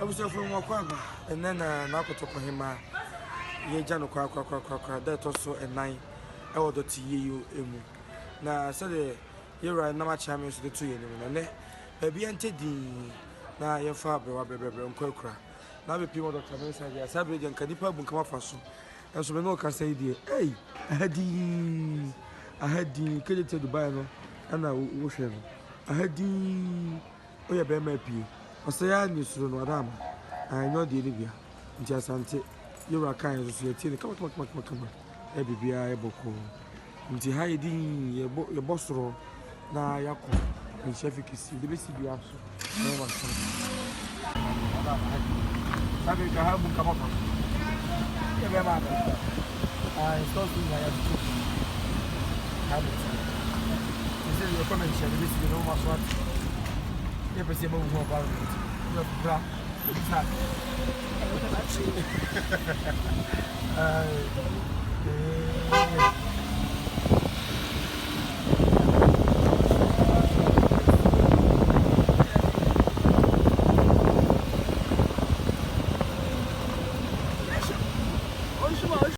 was from Wakaba, and then I could talk to him. Ye Jano Quack, that also a 9 or the TU. Now, said you're right, no much champions to the 2 years. Baby and Teddy, now your father, and Quakra. Now the people that come inside, yes, I believe in Cadipa will come off us. And so we know can say, dear, hey, I had the credit to buy no, and I wish him. I had the oh, yeah, Bemapi. I say, I knew to know, Madame. I know the Olivia. Just until you are kind of society. Come on. Every be able to. Until hiding your boss room. Now, Yako. And Chef, the best be also. No one. I think I have to come up. I still think I have to. This is your comment. You know what? Never see more about it. You're black. It's not.